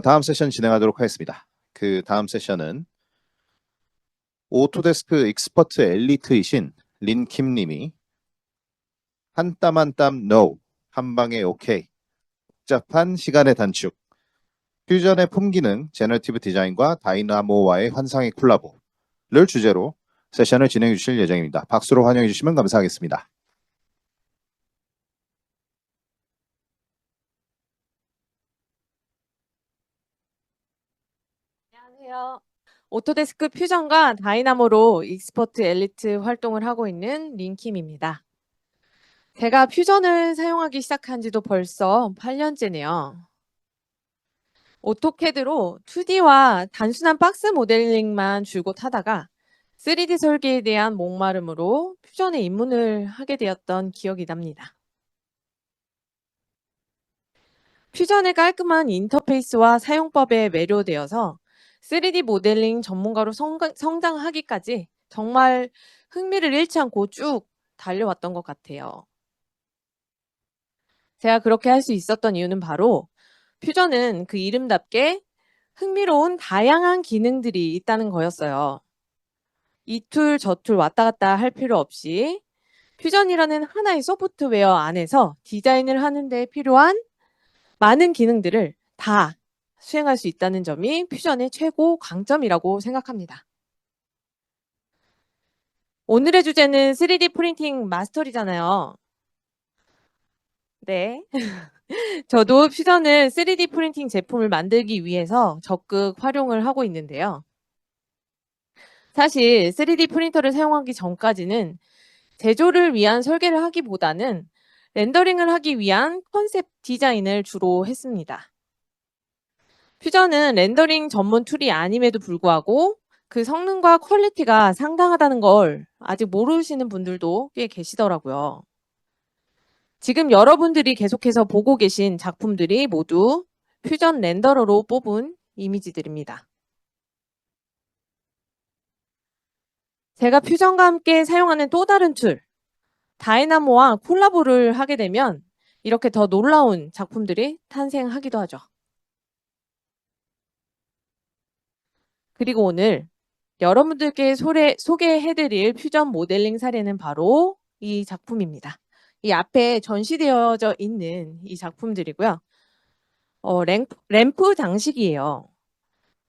다음 세션 진행하도록 하겠습니다. 그 다음 세션은 오토데스크 익스퍼트 엘리트이신 린킴 님이 한 땀 한 땀 NO, 한 방에 OK, 복잡한 시간의 단축, 퓨전의 폼기능, 제너티브 디자인과 다이나모와의 환상의 콜라보를 주제로 세션을 진행해 주실 예정입니다. 박수로 환영해 주시면 감사하겠습니다. 안녕하세요. 오토데스크 퓨전과 다이나모로 익스퍼트 엘리트 활동을 하고 있는 린킴입니다. 제가 퓨전을 사용하기 시작한 지도 벌써 8년째네요. 오토캐드로 2D와 단순한 박스 모델링만 줄곧 하다가 3D 설계에 대한 목마름으로 퓨전에 입문을 하게 되었던 기억이 납니다. 퓨전의 깔끔한 인터페이스와 사용법에 매료되어서 3D 모델링 전문가로 성장하기까지 정말 흥미를 잃지 않고 쭉 달려왔던 것 같아요. 제가 그렇게 할 수 있었던 이유는 바로 퓨전은 그 이름답게 흥미로운 다양한 기능들이 있다는 거였어요. 이 툴, 저 툴 왔다 갔다 할 필요 없이 퓨전이라는 하나의 소프트웨어 안에서 디자인을 하는 데 필요한 많은 기능들을 다 수행할 수 있다는 점이 퓨전의 최고 강점이라고 생각합니다. 오늘의 주제는 3D 프린팅 마스터리잖아요. 네. 저도 퓨전을 3D 프린팅 제품을 만들기 위해서 적극 활용을 하고 있는데요. 사실 3D 프린터를 사용하기 전까지는 제조를 위한 설계를 하기보다는 렌더링을 하기 위한 컨셉 디자인을 주로 했습니다. 퓨전은 렌더링 전문 툴이 아님에도 불구하고 그 성능과 퀄리티가 상당하다는 걸 아직 모르시는 분들도 꽤 계시더라고요. 지금 여러분들이 계속해서 보고 계신 작품들이 모두 퓨전 렌더러로 뽑은 이미지들입니다. 제가 퓨전과 함께 사용하는 또 다른 툴, 다이나모와 콜라보를 하게 되면 이렇게 더 놀라운 작품들이 탄생하기도 하죠. 그리고 오늘 여러분들께 소개해드릴 퓨전 모델링 사례는 바로 이 작품입니다. 이 앞에 전시되어져 있는 이 작품들이고요. 램프 장식이에요.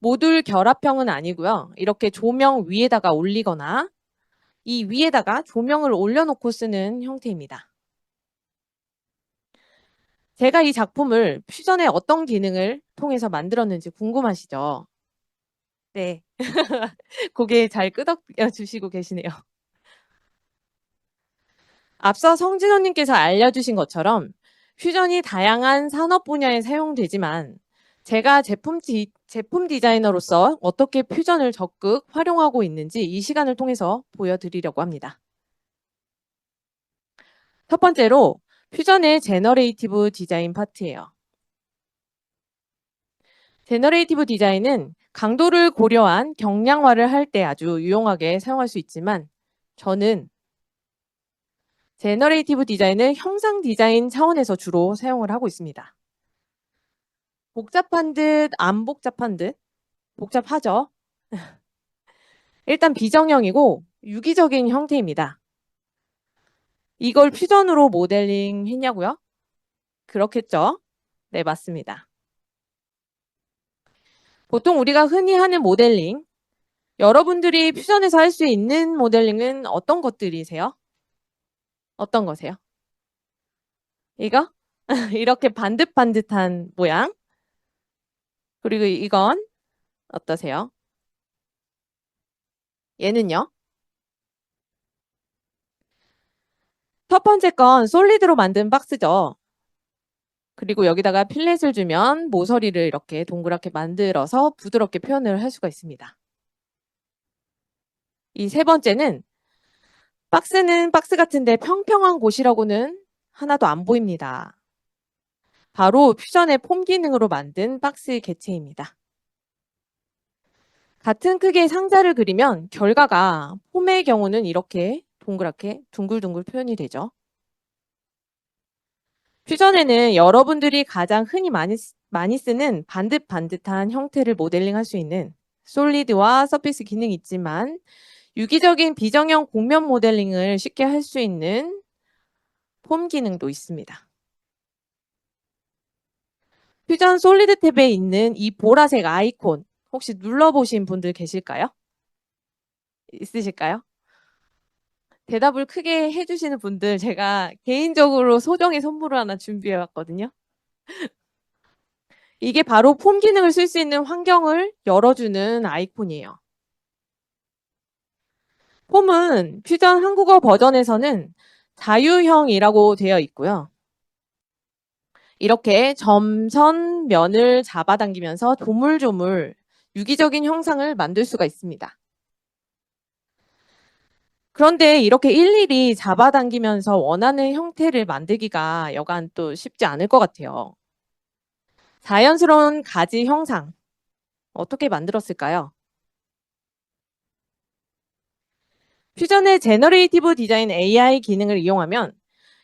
모듈 결합형은 아니고요. 이렇게 조명 위에다가 올리거나 이 위에다가 조명을 올려놓고 쓰는 형태입니다. 제가 이 작품을 퓨전의 어떤 기능을 통해서 만들었는지 궁금하시죠? 네. 고개 잘 끄덕여 주시고 계시네요. 앞서 성진호님께서 알려주신 것처럼 퓨전이 다양한 산업 분야에 사용되지만 제가 제품 디자이너로서 어떻게 퓨전을 적극 활용하고 있는지 이 시간을 통해서 보여드리려고 합니다. 첫 번째로 퓨전의 제너레이티브 디자인 파트예요. 제너레이티브 디자인은 강도를 고려한 경량화를 할 때 아주 유용하게 사용할 수 있지만 저는 제너레이티브 디자인을 형상 디자인 차원에서 주로 사용을 하고 있습니다. 복잡한 듯 안 복잡한 듯 복잡하죠. 일단 비정형이고 유기적인 형태입니다. 이걸 퓨전으로 모델링 했냐고요? 그렇겠죠? 네, 맞습니다. 보통 우리가 흔히 하는 모델링, 여러분들이 퓨전에서 할 수 있는 모델링은 어떤 것들이세요? 어떤 거세요? 이거? 이렇게 반듯반듯한 모양. 그리고 이건 어떠세요? 얘는요? 첫 번째 건 솔리드로 만든 박스죠. 그리고 여기다가 필렛을 주면 모서리를 이렇게 동그랗게 만들어서 부드럽게 표현을 할 수가 있습니다. 이 세 번째는 박스는 박스 같은데 평평한 곳이라고는 하나도 안 보입니다. 바로 퓨전의 폼 기능으로 만든 박스의 개체입니다. 같은 크기의 상자를 그리면 결과가 폼의 경우는 이렇게 동그랗게 둥글둥글 표현이 되죠. 퓨전에는 여러분들이 가장 흔히 많이 쓰는 반듯반듯한 형태를 모델링할 수 있는 솔리드와 서피스 기능이 있지만 유기적인 비정형 곡면 모델링을 쉽게 할 수 있는 폼 기능도 있습니다. 퓨전 솔리드 탭에 있는 이 보라색 아이콘 혹시 눌러보신 분들 계실까요? 있으실까요? 대답을 크게 해주시는 분들 제가 개인적으로 소정의 선물을 하나 준비해 왔거든요. 이게 바로 폼 기능을 쓸 수 있는 환경을 열어주는 아이콘이에요. 폼은 퓨전 한국어 버전에서는 자유형이라고 되어 있고요. 이렇게 점선 면을 잡아당기면서 조물조물 유기적인 형상을 만들 수가 있습니다. 그런데 이렇게 일일이 잡아당기면서 원하는 형태를 만들기가 여간 또 쉽지 않을 것 같아요. 자연스러운 가지 형상, 어떻게 만들었을까요? 퓨전의 제너레이티브 디자인 AI 기능을 이용하면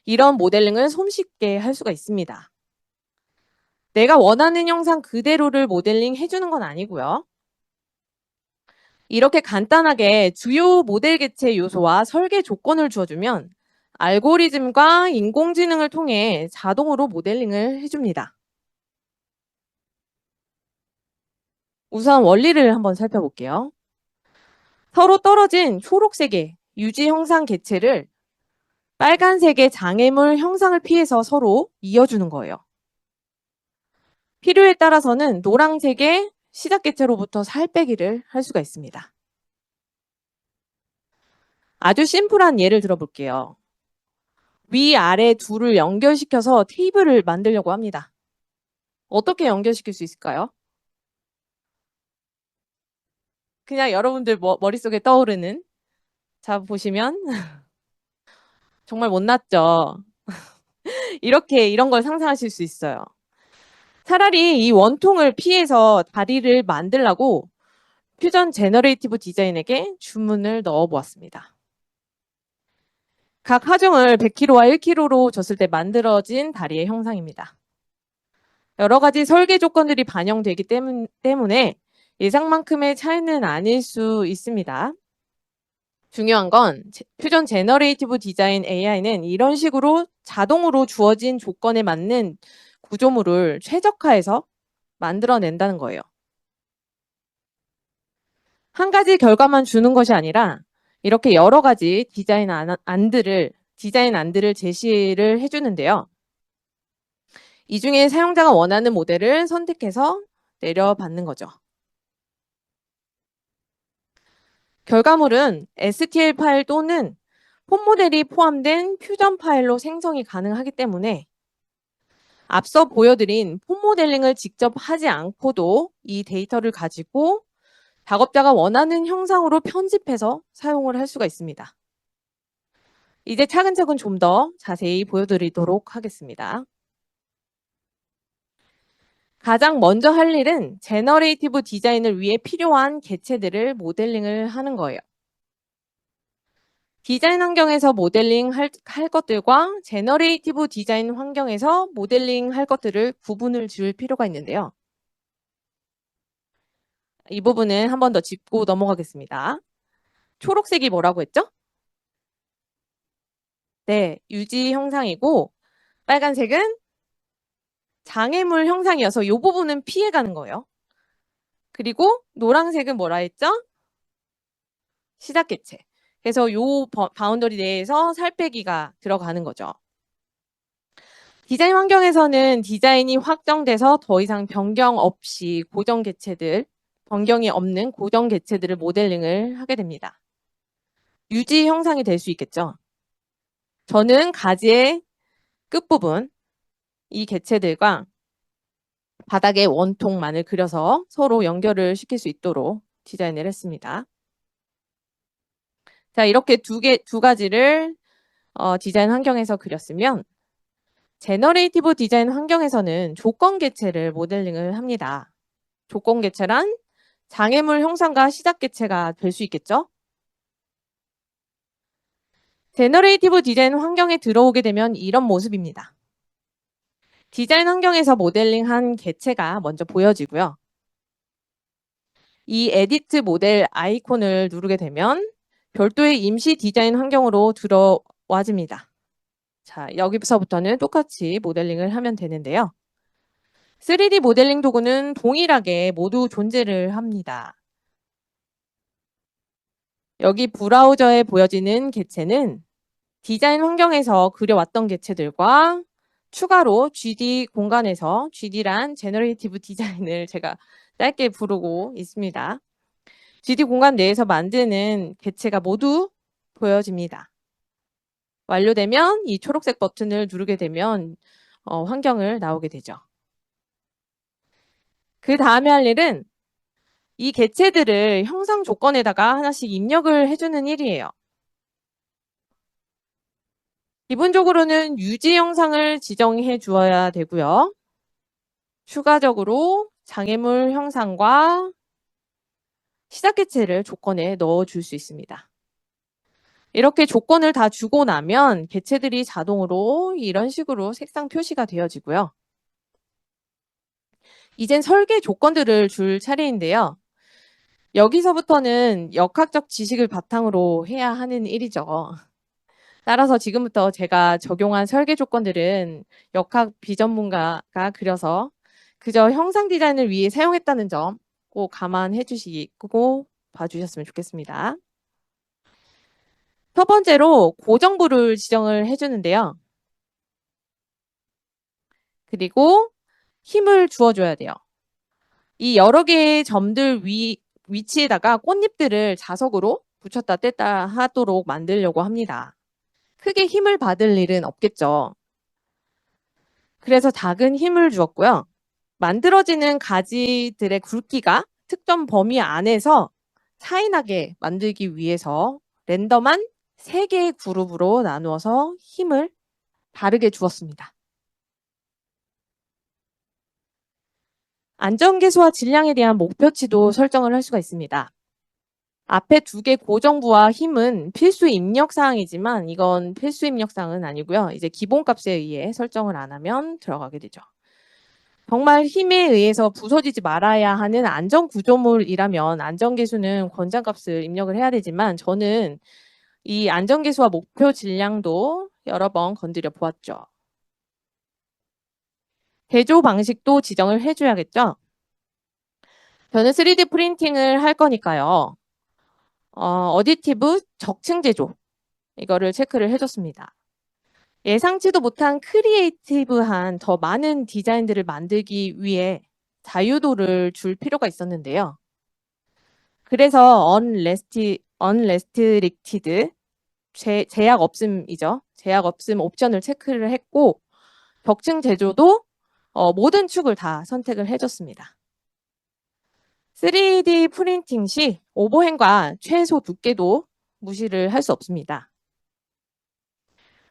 이런 모델링을 손쉽게 할 수가 있습니다. 내가 원하는 형상 그대로를 모델링 해주는 건 아니고요. 이렇게 간단하게 주요 모델 개체 요소와 설계 조건을 주어주면 알고리즘과 인공지능을 통해 자동으로 모델링을 해줍니다. 우선 원리를 한번 살펴볼게요. 서로 떨어진 초록색의 유지 형상 개체를 빨간색의 장애물 형상을 피해서 서로 이어주는 거예요. 필요에 따라서는 노란색의 시작 개체로부터 살 빼기를 할 수가 있습니다. 아주 심플한 예를 들어볼게요. 위아래 둘을 연결시켜서 테이블을 만들려고 합니다. 어떻게 연결시킬 수 있을까요? 그냥 여러분들 머릿속에 떠오르는, 자 보시면 정말 못났죠. 이런 걸 상상하실 수 있어요. 차라리 이 원통을 피해서 다리를 만들라고 퓨전 제너레이티브 디자인에게 주문을 넣어 보았습니다. 각 하중을 100kg와 1kg로 줬을 때 만들어진 다리의 형상입니다. 여러 가지 설계 조건들이 반영되기 때문에 예상만큼의 차이는 아닐 수 있습니다. 중요한 건 퓨전 제너레이티브 디자인 AI는 이런 식으로 자동으로 주어진 조건에 맞는 구조물을 최적화해서 만들어낸다는 거예요. 한 가지 결과만 주는 것이 아니라 이렇게 여러 가지 디자인 안들을 제시를 해주는데요. 이 중에 사용자가 원하는 모델을 선택해서 내려받는 거죠. 결과물은 STL 파일 또는 폼 모델이 포함된 퓨전 파일로 생성이 가능하기 때문에 앞서 보여드린 폼 모델링을 직접 하지 않고도 이 데이터를 가지고 작업자가 원하는 형상으로 편집해서 사용을 할 수가 있습니다. 이제 차근차근 좀 더 자세히 보여드리도록 하겠습니다. 가장 먼저 할 일은 제너레이티브 디자인을 위해 필요한 개체들을 모델링을 하는 거예요. 디자인 환경에서 모델링 할 것들과 제너레이티브 디자인 환경에서 모델링 할 것들을 구분을 지을 필요가 있는데요. 이 부분은 한 번 더 짚고 넘어가겠습니다. 초록색이 뭐라고 했죠? 네, 유지 형상이고 빨간색은 장애물 형상이어서 이 부분은 피해가는 거예요. 그리고 노란색은 뭐라 했죠? 시작 개체. 그래서 요 바운더리 내에서 살 빼기가 들어가는 거죠. 디자인 환경에서는 디자인이 확정돼서 더 이상 변경이 없는 고정 개체들을 모델링을 하게 됩니다. 유지 형상이 될 수 있겠죠. 저는 가지의 끝부분, 이 개체들과 바닥에 원통만을 그려서 서로 연결을 시킬 수 있도록 디자인을 했습니다. 자, 이렇게 두 가지를 디자인 환경에서 그렸으면 제너레이티브 디자인 환경에서는 조건 개체를 모델링을 합니다. 조건 개체란 장애물 형상과 시작 개체가 될 수 있겠죠? 제너레이티브 디자인 환경에 들어오게 되면 이런 모습입니다. 디자인 환경에서 모델링한 개체가 먼저 보여지고요. 이 에디트 모델 아이콘을 누르게 되면 별도의 임시 디자인 환경으로 들어와집니다. 자, 여기서부터는 똑같이 모델링을 하면 되는데요. 3D 모델링 도구는 동일하게 모두 존재를 합니다. 여기 브라우저에 보여지는 개체는 디자인 환경에서 그려왔던 개체들과 추가로 GD 공간에서 GD란 제너레이티브 디자인을 제가 짧게 부르고 있습니다. GD 공간 내에서 만드는 개체가 모두 보여집니다. 완료되면 이 초록색 버튼을 누르게 되면 환경을 나오게 되죠. 그 다음에 할 일은 이 개체들을 형상 조건에다가 하나씩 입력을 해주는 일이에요. 기본적으로는 유지 영상을 지정해 주어야 되고요. 추가적으로 장애물 형상과 시작 개체를 조건에 넣어 줄 수 있습니다. 이렇게 조건을 다 주고 나면 개체들이 자동으로 이런 식으로 색상 표시가 되어지고요. 이젠 설계 조건들을 줄 차례인데요. 여기서부터는 역학적 지식을 바탕으로 해야 하는 일이죠. 따라서 지금부터 제가 적용한 설계 조건들은 역학 비전문가가 그려서 그저 형상 디자인을 위해 사용했다는 점 꼭 감안해 주시고 봐주셨으면 좋겠습니다. 첫 번째로 고정부를 지정을 해주는데요. 그리고 힘을 주어줘야 돼요. 이 여러 개의 점들 위치에다가 꽃잎들을 자석으로 붙였다 뗐다 하도록 만들려고 합니다. 크게 힘을 받을 일은 없겠죠. 그래서 작은 힘을 주었고요. 만들어지는 가지들의 굵기가 특정 범위 안에서 차이나게 만들기 위해서 랜덤한 3개의 그룹으로 나누어서 힘을 다르게 주었습니다. 안전계수와 질량에 대한 목표치도 설정을 할 수가 있습니다. 앞에 2개 고정부와 힘은 필수 입력 사항이지만 이건 필수 입력 사항은 아니고요. 이제 기본값에 의해 설정을 안 하면 들어가게 되죠. 정말 힘에 의해서 부서지지 말아야 하는 안전 구조물이라면 안전계수는 권장값을 입력을 해야 되지만 저는 이 안전계수와 목표 질량도 여러 번 건드려 보았죠. 제조 방식도 지정을 해줘야겠죠. 저는 3D 프린팅을 할 거니까요. 어디티브 적층 제조 이거를 체크를 해줬습니다. 예상치도 못한 크리에이티브한 더 많은 디자인들을 만들기 위해 자유도를 줄 필요가 있었는데요. 그래서 unrestricted 제약 없음이죠. 제약 없음 옵션을 체크를 했고 적층 제조도 모든 축을 다 선택을 해줬습니다. 3D 프린팅 시 오버행과 최소 두께도 무시를 할 수 없습니다.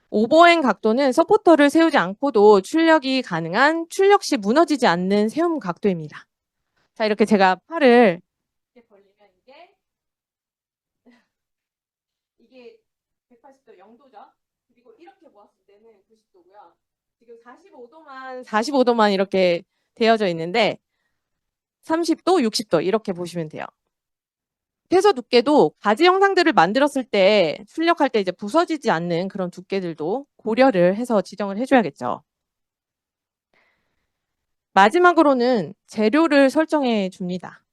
오버행 각도는 서포터를 세우지 않고도 출력이 가능한 출력 시 무너지지 않는 세움 각도입니다. 자, 이렇게 제가 팔을 이렇게 벌리면 이게 180도 0도죠. 그리고 이렇게 모았을 때는 90도고요. 지금 45도만 이렇게 되어져 있는데 30도, 60도 이렇게 보시면 돼요. 최소 두께도 가지 형상들을 만들었을 때 출력할 때 이제 부서지지 않는 그런 두께들도 고려를 해서 지정을 해줘야겠죠. 마지막으로는 재료를 설정해 줍니다.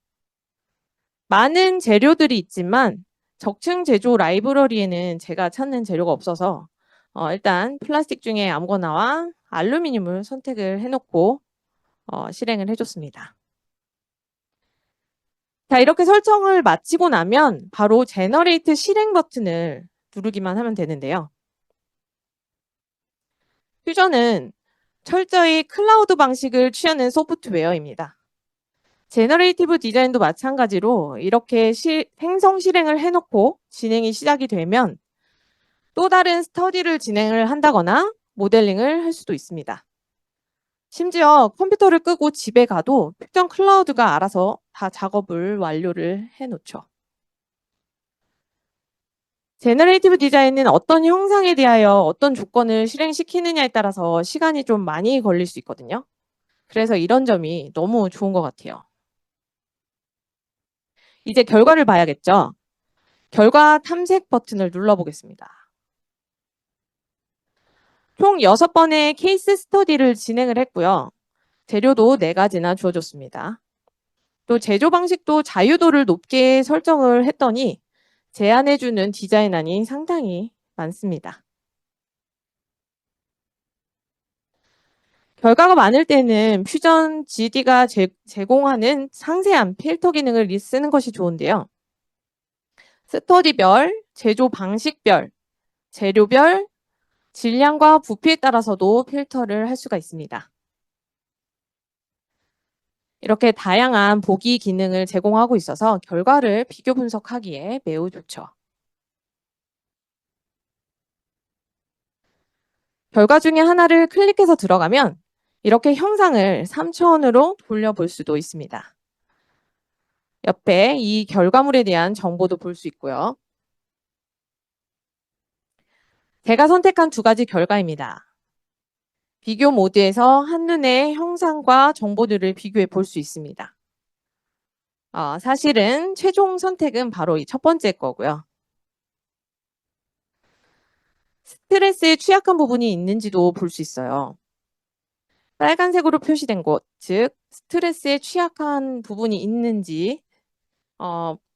많은 재료들이 있지만 적층 제조 라이브러리에는 제가 찾는 재료가 없어서 일단 플라스틱 중에 아무거나와 알루미늄을 선택을 해놓고 실행을 해줬습니다. 자, 이렇게 설정을 마치고 나면 바로 제너레이트 실행 버튼을 누르기만 하면 되는데요. 퓨전은 철저히 클라우드 방식을 취하는 소프트웨어입니다. 제너레이티브 디자인도 마찬가지로 이렇게 행성 실행을 해놓고 진행이 시작이 되면 또 다른 스터디를 진행을 한다거나 모델링을 할 수도 있습니다. 심지어 컴퓨터를 끄고 집에 가도 퓨전 클라우드가 알아서 다 작업을 완료를 해놓죠. 제너레이티브 디자인은 어떤 형상에 대하여 어떤 조건을 실행시키느냐에 따라서 시간이 좀 많이 걸릴 수 있거든요. 그래서 이런 점이 너무 좋은 것 같아요. 이제 결과를 봐야겠죠. 결과 탐색 버튼을 눌러보겠습니다. 총 6번의 케이스 스터디를 진행을 했고요. 재료도 4가지나 주어졌습니다. 또 제조 방식도 자유도를 높게 설정을 했더니 제안해주는 디자인안이 상당히 많습니다. 결과가 많을 때는 퓨전 GD가 제공하는 상세한 필터 기능을 쓰는 것이 좋은데요. 스터디별, 제조 방식별, 재료별, 질량과 부피에 따라서도 필터를 할 수가 있습니다. 이렇게 다양한 보기 기능을 제공하고 있어서 결과를 비교 분석하기에 매우 좋죠. 결과 중에 하나를 클릭해서 들어가면 이렇게 형상을 3차원으로 돌려볼 수도 있습니다. 옆에 이 결과물에 대한 정보도 볼 수 있고요. 제가 선택한 2가지 결과입니다. 비교 모드에서 한눈에 형상과 정보들을 비교해 볼 수 있습니다. 사실은 최종 선택은 바로 이 첫 번째 거고요. 스트레스에 취약한 부분이 있는지도 볼 수 있어요. 빨간색으로 표시된 곳, 즉 스트레스에 취약한 부분이 있는지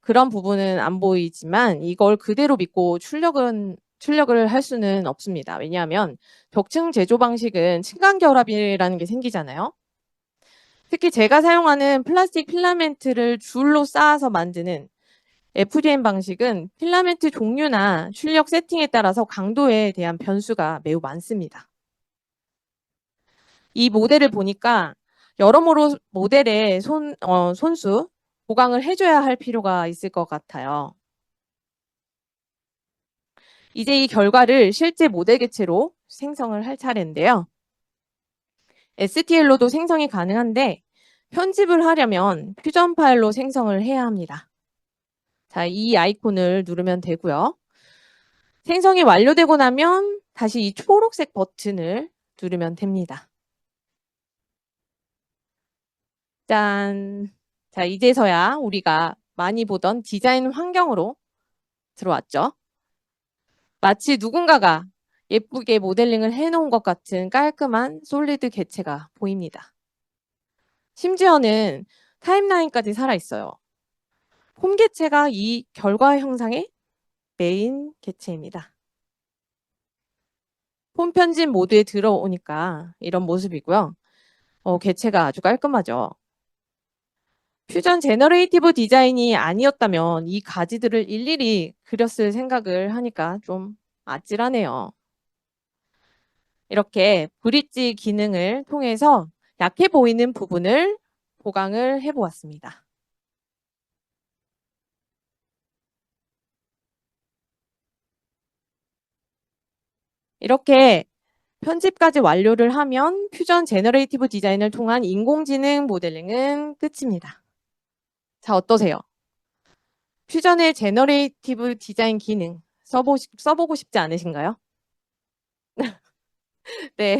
그런 부분은 안 보이지만 이걸 그대로 믿고 출력을 할 수는 없습니다. 왜냐하면 벽층 제조 방식은 층간 결합이라는 게 생기잖아요. 특히 제가 사용하는 플라스틱 필라멘트를 줄로 쌓아서 만드는 FDM 방식은 필라멘트 종류나 출력 세팅에 따라서 강도에 대한 변수가 매우 많습니다. 이 모델을 보니까 여러모로 모델의 손수, 보강을 해줘야 할 필요가 있을 것 같아요. 이제 이 결과를 실제 모델 개체로 생성을 할 차례인데요. STL로도 생성이 가능한데 편집을 하려면 퓨전 파일로 생성을 해야 합니다. 자, 이 아이콘을 누르면 되고요. 생성이 완료되고 나면 다시 이 초록색 버튼을 누르면 됩니다. 짠! 자, 이제서야 우리가 많이 보던 디자인 환경으로 들어왔죠. 마치 누군가가 예쁘게 모델링을 해놓은 것 같은 깔끔한 솔리드 개체가 보입니다. 심지어는 타임라인까지 살아있어요. 폼 개체가 이 결과 형상의 메인 개체입니다. 폼 편집 모드에 들어오니까 이런 모습이고요. 개체가 아주 깔끔하죠. 퓨전 제너레이티브 디자인이 아니었다면 이 가지들을 일일이 그렸을 생각을 하니까 좀 아찔하네요. 이렇게 브릿지 기능을 통해서 약해 보이는 부분을 보강을 해보았습니다. 이렇게 편집까지 완료를 하면 퓨전 제너레이티브 디자인을 통한 인공지능 모델링은 끝입니다. 자, 어떠세요? 퓨전의 제너레이티브 디자인 기능 써보고 싶지 않으신가요? 네.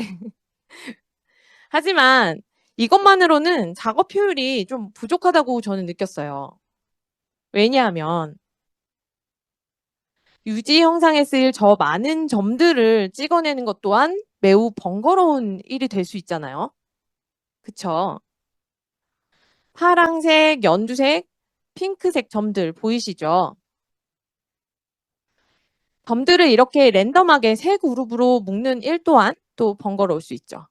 하지만 이것만으로는 작업 효율이 좀 부족하다고 저는 느꼈어요. 왜냐하면 유지 형상에 쓰일 저 많은 점들을 찍어내는 것 또한 매우 번거로운 일이 될 수 있잖아요. 그쵸? 파랑색, 연두색, 핑크색 점들 보이시죠? 점들을 이렇게 랜덤하게 세 그룹으로 묶는 일 또한 또 번거로울 수 있죠.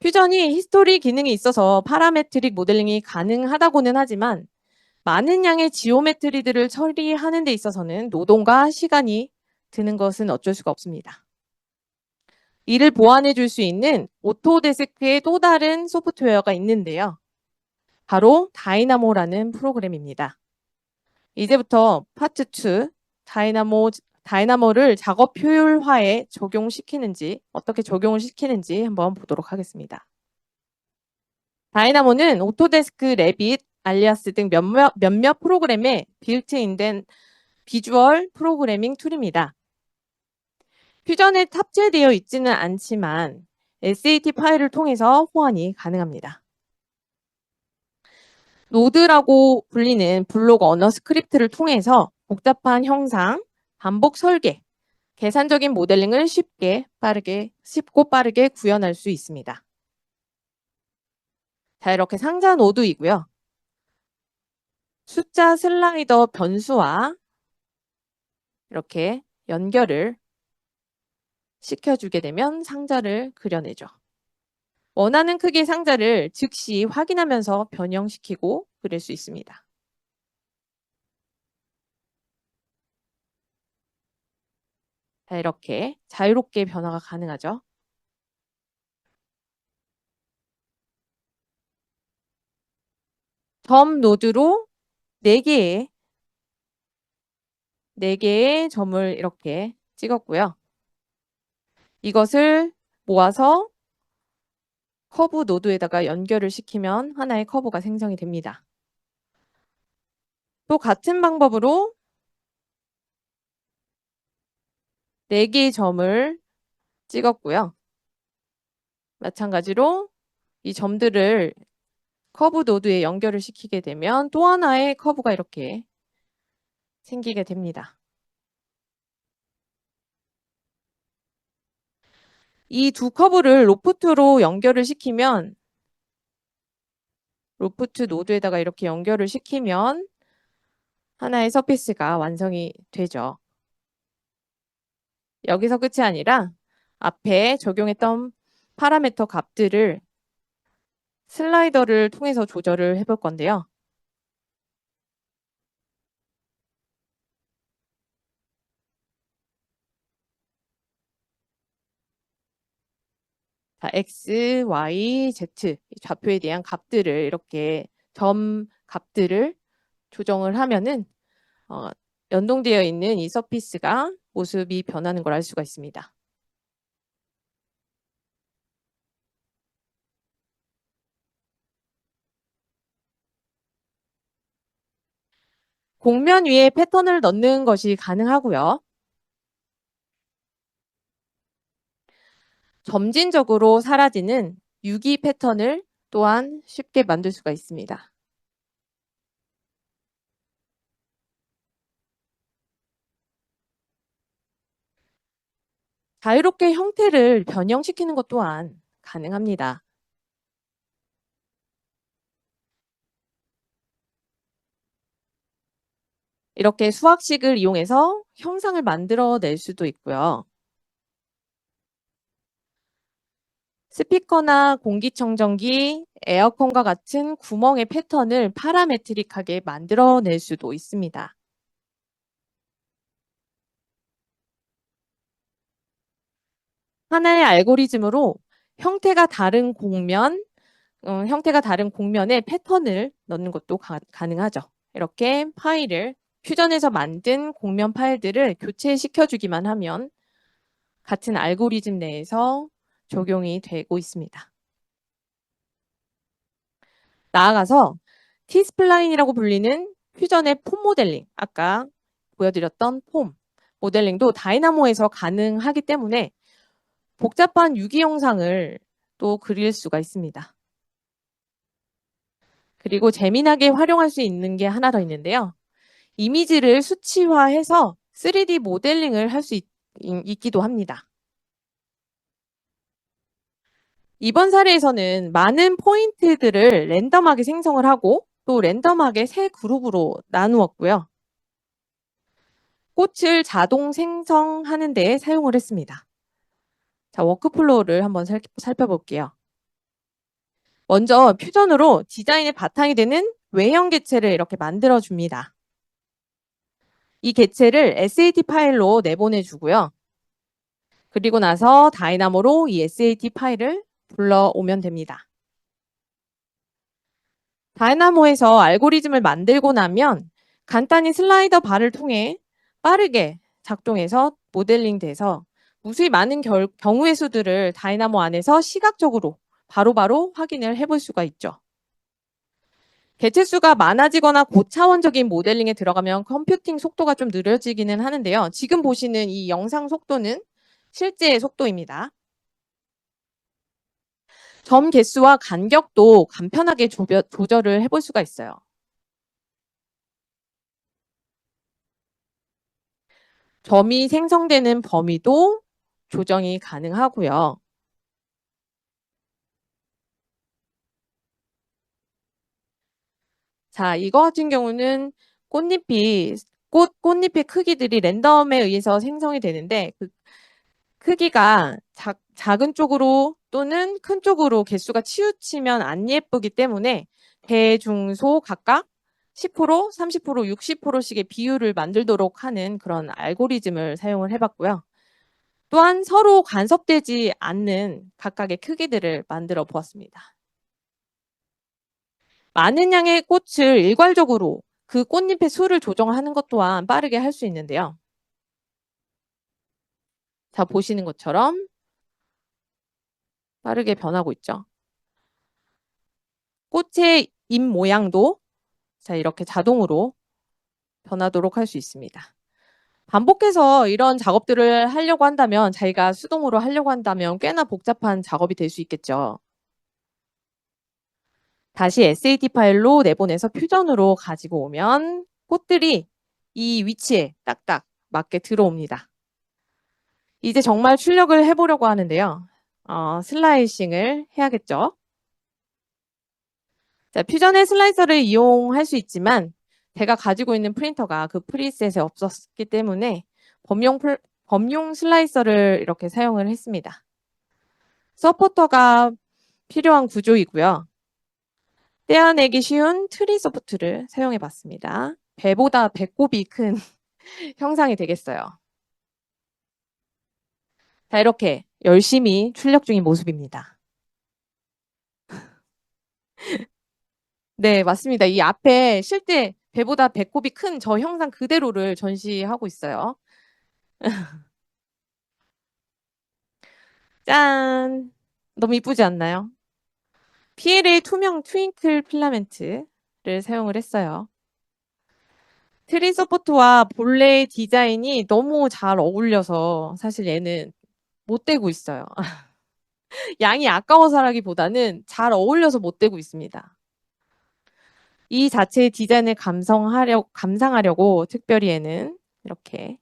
퓨전이 히스토리 기능이 있어서 파라메트릭 모델링이 가능하다고는 하지만 많은 양의 지오메트리들을 처리하는 데 있어서는 노동과 시간이 드는 것은 어쩔 수가 없습니다. 이를 보완해 줄 수 있는 오토데스크의 또 다른 소프트웨어가 있는데요. 바로 다이나모라는 프로그램입니다. 이제부터 파트 2 다이나모를 작업 효율화에 어떻게 적용을 시키는지 한번 보도록 하겠습니다. 다이나모는 오토데스크, 레빗, 알리아스 등 몇몇 프로그램에 빌트인된 비주얼 프로그래밍 툴입니다. 퓨전에 탑재되어 있지는 않지만 SAT 파일을 통해서 호환이 가능합니다. 노드라고 불리는 블록 언어 스크립트를 통해서 복잡한 형상, 반복 설계, 계산적인 모델링을 쉽고 빠르게 구현할 수 있습니다. 자, 이렇게 상자 노드이고요. 숫자 슬라이더 변수와 이렇게 연결을 시켜주게 되면 상자를 그려내죠. 원하는 크기의 상자를 즉시 확인하면서 변형시키고 그릴 수 있습니다. 자, 이렇게 자유롭게 변화가 가능하죠. 점 노드로 4개의 점을 이렇게 찍었고요. 이것을 모아서 커브 노드에다가 연결을 시키면 하나의 커브가 생성이 됩니다. 또 같은 방법으로 4개의 점을 찍었고요. 마찬가지로 이 점들을 커브 노드에 연결을 시키게 되면 또 하나의 커브가 이렇게 생기게 됩니다. 이 두 커브를 로프트로 연결을 시키면 로프트 노드에다가 이렇게 연결을 시키면 하나의 서피스가 완성이 되죠. 여기서 끝이 아니라 앞에 적용했던 파라미터 값들을 슬라이더를 통해서 조절을 해볼 건데요. 자, X, Y, Z 좌표에 대한 값들을 이렇게 점 값들을 조정을 하면은 연동되어 있는 이 서피스가 모습이 변하는 걸 알 수가 있습니다. 곡면 위에 패턴을 넣는 것이 가능하고요. 점진적으로 사라지는 유기 패턴을 또한 쉽게 만들 수가 있습니다. 자유롭게 형태를 변형시키는 것 또한 가능합니다. 이렇게 수학식을 이용해서 형상을 만들어낼 수도 있고요. 스피커나 공기청정기, 에어컨과 같은 구멍의 패턴을 파라메트릭하게 만들어낼 수도 있습니다. 하나의 알고리즘으로 형태가 다른 곡면에 패턴을 넣는 것도 가능하죠. 이렇게 파일을 퓨전에서 만든 곡면 파일들을 교체시켜주기만 하면 같은 알고리즘 내에서 적용이 되고 있습니다. 나아가서 T스플라인이라고 불리는 퓨전의 폼 모델링, 아까 보여드렸던 폼 모델링도 다이나모에서 가능하기 때문에 복잡한 유기 영상을 또 그릴 수가 있습니다. 그리고 재미나게 활용할 수 있는 게 하나 더 있는데요. 이미지를 수치화해서 3D 모델링을 할 수 있기도 합니다. 이번 사례에서는 많은 포인트들을 랜덤하게 생성을 하고 또 랜덤하게 세 그룹으로 나누었고요. 꽃을 자동 생성하는 데 사용을 했습니다. 자, 워크플로우를 한번 살펴볼게요. 먼저 퓨전으로 디자인의 바탕이 되는 외형 개체를 이렇게 만들어 줍니다. 이 개체를 SAT 파일로 내보내주고요. 그리고 나서 다이나모로 이 SAT 파일을 불러오면 됩니다. 다이나모에서 알고리즘을 만들고 나면 간단히 슬라이더 바를 통해 빠르게 작동해서 모델링 돼서 무수히 많은 경우의 수들을 다이나모 안에서 시각적으로 바로바로 확인을 해볼 수가 있죠. 개체수가 많아지거나 고차원적인 모델링에 들어가면 컴퓨팅 속도가 좀 느려지기는 하는데요. 지금 보시는 이 영상 속도는 실제 속도입니다. 점 개수와 간격도 간편하게 조절을 해볼 수가 있어요. 점이 생성되는 범위도 조정이 가능하고요. 자, 이거 같은 경우는 꽃잎의 크기들이 랜덤에 의해서 생성이 되는데 그 크기가 작은 쪽으로 또는 큰 쪽으로 개수가 치우치면 안 예쁘기 때문에 대중소 각각 10%, 30%, 60%씩의 비율을 만들도록 하는 그런 알고리즘을 사용을 해봤고요. 또한 서로 간섭되지 않는 각각의 크기들을 만들어 보았습니다. 많은 양의 꽃을 일괄적으로 그 꽃잎의 수를 조정하는 것 또한 빠르게 할 수 있는데요. 자, 보시는 것처럼 빠르게 변하고 있죠. 꽃의 잎 모양도 자, 이렇게 자동으로 변하도록 할 수 있습니다. 반복해서 이런 작업들을 하려고 한다면, 자기가 수동으로 하려고 한다면 꽤나 복잡한 작업이 될 수 있겠죠. 다시 SAT 파일로 내보내서 퓨전으로 가지고 오면 꽃들이 이 위치에 딱딱 맞게 들어옵니다. 이제 정말 출력을 해보려고 하는데요. 슬라이싱을 해야겠죠. 자, 퓨전의 슬라이서를 이용할 수 있지만 제가 가지고 있는 프린터가 그 프리셋에 없었기 때문에 범용 슬라이서를 이렇게 사용을 했습니다. 서포터가 필요한 구조이고요. 떼어내기 쉬운 트리 소프트를 사용해 봤습니다. 배보다 배꼽이 큰 형상이 되겠어요. 자, 이렇게 열심히 출력 중인 모습입니다. 네, 맞습니다. 이 앞에 실제 배보다 배꼽이 큰 저 형상 그대로를 전시하고 있어요. 짠! 너무 이쁘지 않나요? PLA 투명 트윙클 필라멘트를 사용을 했어요. 트리 서포트와 본래의 디자인이 너무 잘 어울려서 사실 얘는 못 대고 있어요. 양이 아까워서라기보다는 잘 어울려서 못 대고 있습니다. 이 자체의 디자인을 감상하려고 특별히 얘는 이렇게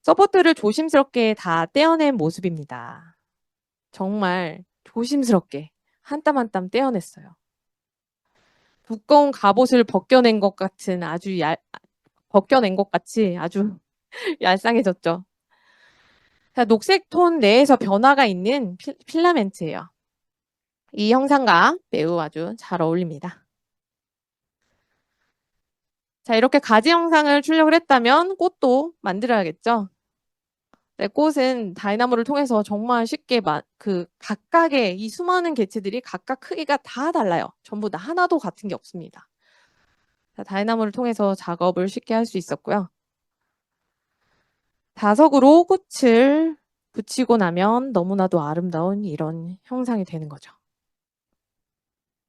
서포트를 조심스럽게 다 떼어낸 모습입니다. 정말 조심스럽게 한 땀 한 땀 떼어냈어요. 두꺼운 갑옷을 벗겨낸 것 같이 아주 얄쌍해졌죠. 자, 녹색 톤 내에서 변화가 있는 필라멘트예요. 이 형상과 매우 아주 잘 어울립니다. 자, 이렇게 가지 영상을 출력을 했다면 꽃도 만들어야겠죠. 네, 꽃은 다이나모를 통해서 정말 쉽게 각각의 이 수많은 개체들이 각각 크기가 다 달라요. 전부 다 하나도 같은 게 없습니다. 자, 다이나모를 통해서 작업을 쉽게 할 수 있었고요. 자석으로 꽃을 붙이고 나면 너무나도 아름다운 이런 형상이 되는 거죠.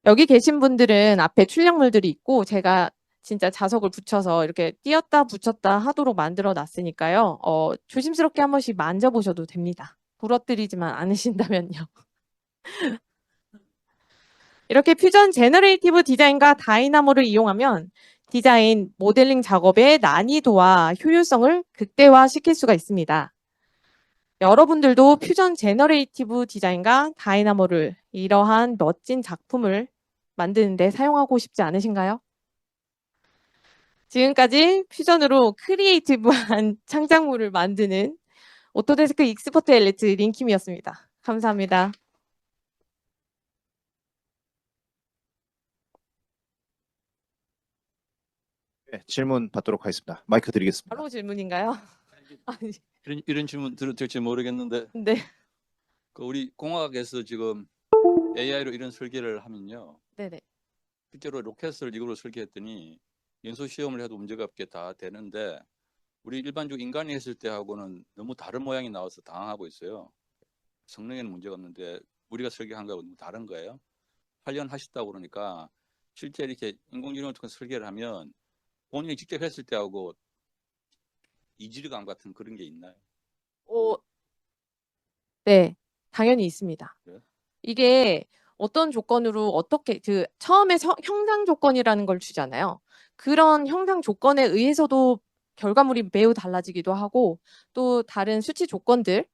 여기 계신 분들은 앞에 출력물들이 있고 제가 진짜 자석을 붙여서 이렇게 띄었다 붙였다 하도록 만들어 놨으니까요. 조심스럽게 한 번씩 만져보셔도 됩니다. 부러뜨리지만 않으신다면요. 이렇게 퓨전 제너레이티브 디자인과 다이나모를 이용하면 디자인, 모델링 작업의 난이도와 효율성을 극대화시킬 수가 있습니다. 여러분들도 퓨전 제너레이티브 디자인과 다이나모를 이러한 멋진 작품을 만드는데 사용하고 싶지 않으신가요? 지금까지 퓨전으로 크리에이티브한 창작물을 만드는 오토데스크 익스퍼트 엘리트 린킴이었습니다. 감사합니다. 네, 질문 받도록 하겠습니다. 마이크 드리겠습니다. 바로 질문인가요? 아니, 이런 질문 들을지 모르겠는데 네. 우리 공학에서 지금 AI로 이런 설계를 하면요. 네네. 실제로 로켓을 이걸로 설계했더니 연소 시험을 해도 문제가 없게 다 되는데 우리 일반적으로 인간이 했을 때하고는 너무 다른 모양이 나와서 당황하고 있어요. 성능에는 문제가 없는데 우리가 설계한 거하고 너무 다른 거예요. 8년 하셨다고 그러니까 실제 이렇게 인공지능을 통해 설계를 하면 본인이 직접 했을 때하고 이질감 같은 그런 게 있나요? 네, 당연히 있습니다. 네. 이게 어떤 조건으로 어떻게 처음에 형상 조건이라는 걸 주잖아요. 그런 형상 조건에 의해서도 결과물이 매우 달라지기도 하고 또 다른 수치 조건들을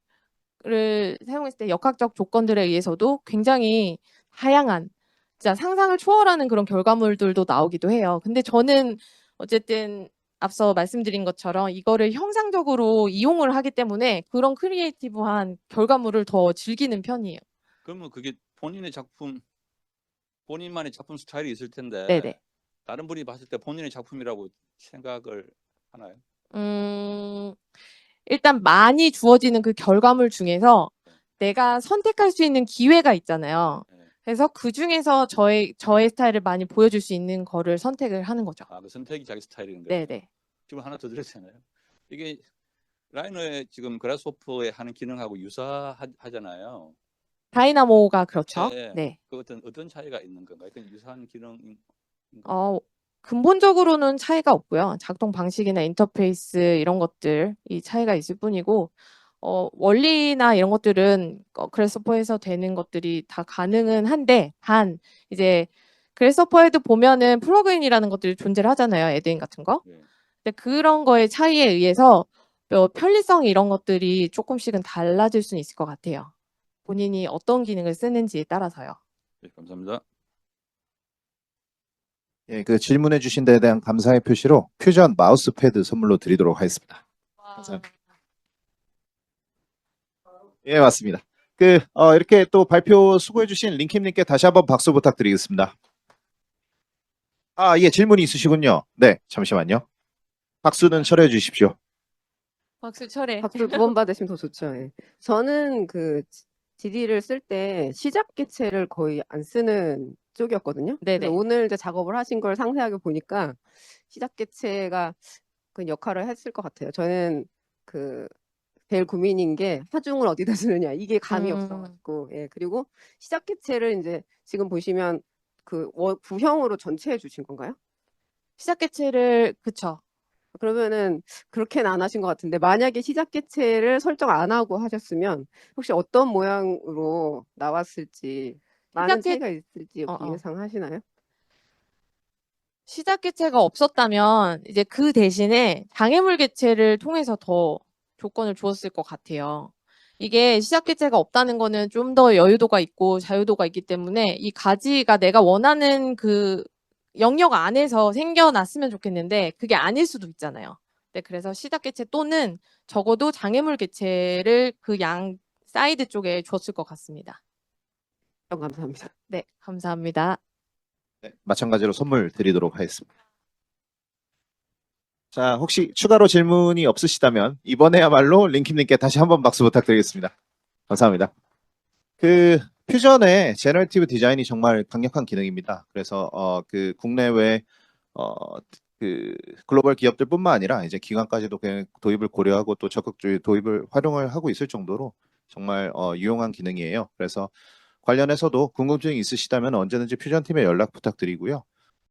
사용했을 때 역학적 조건들에 의해서도 굉장히 다양한 진짜 상상을 초월하는 그런 결과물들도 나오기도 해요. 근데 저는 어쨌든 앞서 말씀드린 것처럼 이거를 형상적으로 이용을 하기 때문에 그런 크리에이티브한 결과물을 더 즐기는 편이에요. 그러면 그게 본인만의 작품 스타일이 있을 텐데 네네. 다른 분이 봤을 때 본인의 작품이라고 생각을 하나요? 일단 많이 주어지는 그 결과물 중에서 내가 선택할 수 있는 기회가 있잖아요. 네. 그래서 그 중에서 저의 스타일을 많이 보여줄 수 있는 거를 선택을 하는 거죠. 그 선택이 자기 스타일인 거예요. 네네. 지금 하나 더 드렸잖아요. 이게 라이너의 지금 그라스호퍼에 하는 기능하고 유사하잖아요. 다이나모가 그렇죠. 예. 네. 그 어떤 차이가 있는 건가요? 유사한 기능인 근본적으로는 차이가 없고요. 작동 방식이나 인터페이스 이런 것들이 차이가 있을 뿐이고, 원리나 이런 것들은 그래서퍼에서 되는 것들이 다 가능은 한데, 이제 그래서퍼에도 보면은 플러그인이라는 것들이 존재를 하잖아요. 애드인 같은 거. 네. 근데 그런 거의 차이에 의해서 편리성 이런 것들이 조금씩은 달라질 수는 있을 것 같아요. 본인이 어떤 기능을 쓰는지에 따라서요. 네, 감사합니다. 예, 그 질문해 주신 데에 대한 감사의 표시로 퓨전 마우스패드 선물로 드리도록 하겠습니다. 감사합니다. 예, 맞습니다. 이렇게 또 발표 수고해 주신 링킴님께 다시 한번 박수 부탁드리겠습니다. 예, 질문이 있으시군요. 네, 잠시만요. 박수는 철회해 주십시오. 박수 철회. 박수 2번 받으시면 더 좋죠. 예. 저는 GD를 쓸 때 시작 개체를 거의 안 쓰는 쪽이었거든요. 네네. 그래서 오늘 이제 작업을 하신 걸 상세하게 보니까 시작 개체가 그 역할을 했을 것 같아요. 저는 제일 고민인 게 하중을 어디다 쓰느냐 이게 감이 없어가지고 예. 그리고 시작 개체를 이제 지금 보시면 구형으로 전체 해주신 건가요? 시작 개체를 그쵸. 그러면은 그렇게는 안 하신 것 같은데 만약에 시작 개체를 설정 안 하고 하셨으면 혹시 어떤 모양으로 나왔을지 많은 차이가 있을지 예상하시나요? 시작 개체가 없었다면 이제 그 대신에 장애물 개체를 통해서 더 조건을 주었을 것 같아요. 이게 시작 개체가 없다는 거는 좀 더 여유도가 있고 자유도가 있기 때문에 이 가지가 내가 원하는 그 영역 안에서 생겨났으면 좋겠는데 그게 아닐 수도 있잖아요. 네, 그래서 시작 개체 또는 적어도 장애물 개체를 그 양 사이드 쪽에 줬을 것 같습니다. 감사합니다. 네, 감사합니다. 네, 마찬가지로 선물 드리도록 하겠습니다. 자, 혹시 추가로 질문이 없으시다면 이번에야말로 링킴님께 다시 한번 박수 부탁드리겠습니다. 감사합니다. 퓨전의 제너레이티브 디자인이 정말 강력한 기능입니다. 그래서 국내외 글로벌 기업들뿐만 아니라 이제 기관까지도 도입을 고려하고 또 적극적으로 도입을 활용을 하고 있을 정도로 정말 유용한 기능이에요. 그래서 관련해서도 궁금증이 있으시다면 언제든지 퓨전팀에 연락 부탁드리고요.